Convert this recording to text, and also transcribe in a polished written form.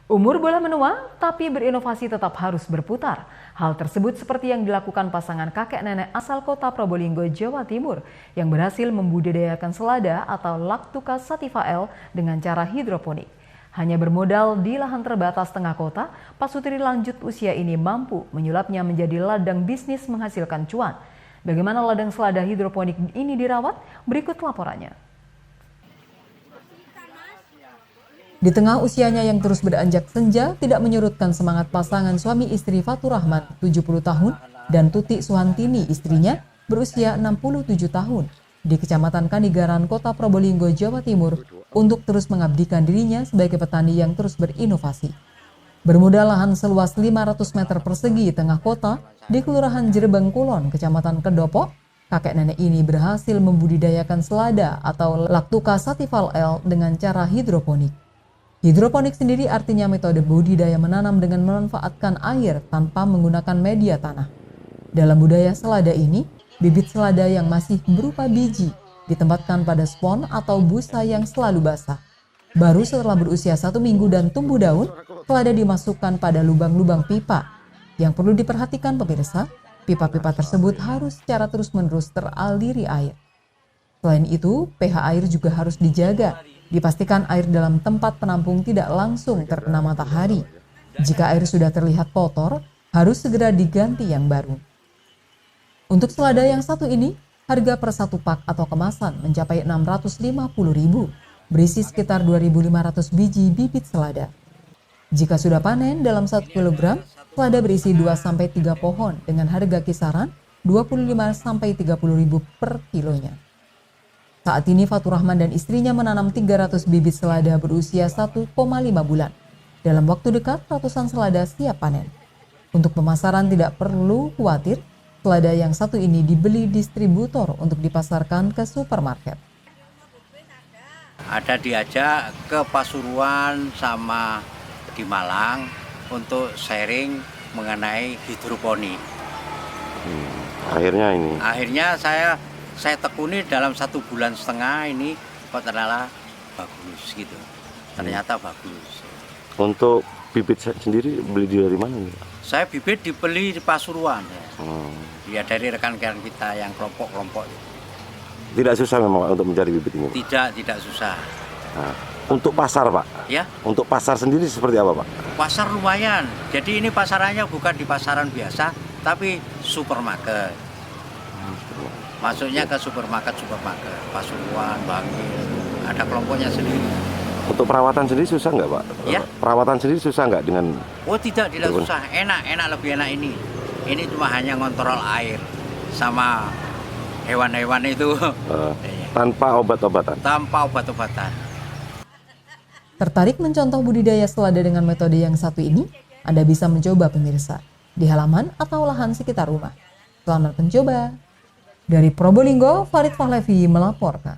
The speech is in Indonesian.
Umur boleh menua, tapi berinovasi tetap harus berputar. Hal tersebut seperti yang dilakukan pasangan kakek nenek asal kota Probolinggo, Jawa Timur, yang berhasil membudidayakan selada atau Lactuca sativa L dengan cara hidroponik. Hanya bermodal di lahan terbatas tengah kota, Pak Sutri lanjut usia ini mampu menyulapnya menjadi ladang bisnis menghasilkan cuan. Bagaimana ladang selada hidroponik ini dirawat? Berikut laporannya. Di tengah usianya yang terus beranjak senja, tidak menyurutkan semangat pasangan suami istri Fatur Rahman, 70 tahun, dan Tuti Suhantini, istrinya, berusia 67 tahun, di Kecamatan Kanigaran, Kota Probolinggo, Jawa Timur, untuk terus mengabdikan dirinya sebagai petani yang terus berinovasi. Bermodal lahan seluas 500 meter persegi tengah kota, di Kelurahan Jerebeng Kulon, Kecamatan Kedopo, kakek nenek ini berhasil membudidayakan selada atau Lactuca sativa L dengan cara hidroponik. Hidroponik sendiri artinya metode budidaya menanam dengan memanfaatkan air tanpa menggunakan media tanah. Dalam budaya selada ini, bibit selada yang masih berupa biji ditempatkan pada spon atau busa yang selalu basah. Baru setelah berusia 1 minggu dan tumbuh daun, selada dimasukkan pada lubang-lubang pipa. Yang perlu diperhatikan pemirsa, pipa-pipa tersebut harus secara terus-menerus teraliri air. Selain itu, pH air juga harus dijaga. Dipastikan air dalam tempat penampung tidak langsung terkena matahari. Jika air sudah terlihat kotor, harus segera diganti yang baru. Untuk selada yang satu ini, harga per satu pak atau kemasan mencapai Rp650.000, berisi sekitar 2.500 biji bibit selada. Jika sudah panen dalam 1 kg, selada berisi 2-3 pohon dengan harga kisaran Rp25.000–Rp30.000 per kilonya. Saat ini Fatur Rahman dan istrinya menanam 300 bibit selada berusia 1,5 bulan. Dalam waktu dekat, ratusan selada siap panen. Untuk pemasaran tidak perlu khawatir, selada yang satu ini dibeli distributor untuk dipasarkan ke supermarket. Ada diajak ke Pasuruan sama di Malang untuk sharing mengenai hidroponik. Akhirnya saya tekuni dalam 1,5 bulan ini kok ternyata bagus gitu. Ternyata bagus. Untuk bibit sendiri beli dari mana? Saya bibit dibeli di Pasuruan. Ya dari rekan-rekan kita yang kelompok-kelompok. Tidak susah memang untuk mencari bibit ini? Tidak susah. Nah, untuk pasar Pak? Ya. Untuk pasar sendiri seperti apa Pak? Pasar lumayan. Jadi ini pasarannya bukan di pasaran biasa, tapi supermarket. Masuknya ke supermarket, Pasuruan, Bangil, ada kelompoknya sendiri. Untuk perawatan sendiri susah nggak Pak? Ya? Perawatan sendiri susah nggak dengan? Oh tidak susah, lebih enak ini. Ini cuma hanya ngontrol air sama hewan-hewan itu. Tanpa obat-obatan? Tanpa obat-obatan. Tertarik mencontoh budidaya selada dengan metode yang satu ini? Anda bisa mencoba pemirsa, di halaman atau lahan sekitar rumah. Selamat mencoba. Dari Probolinggo, Farid Fahlevi melaporkan.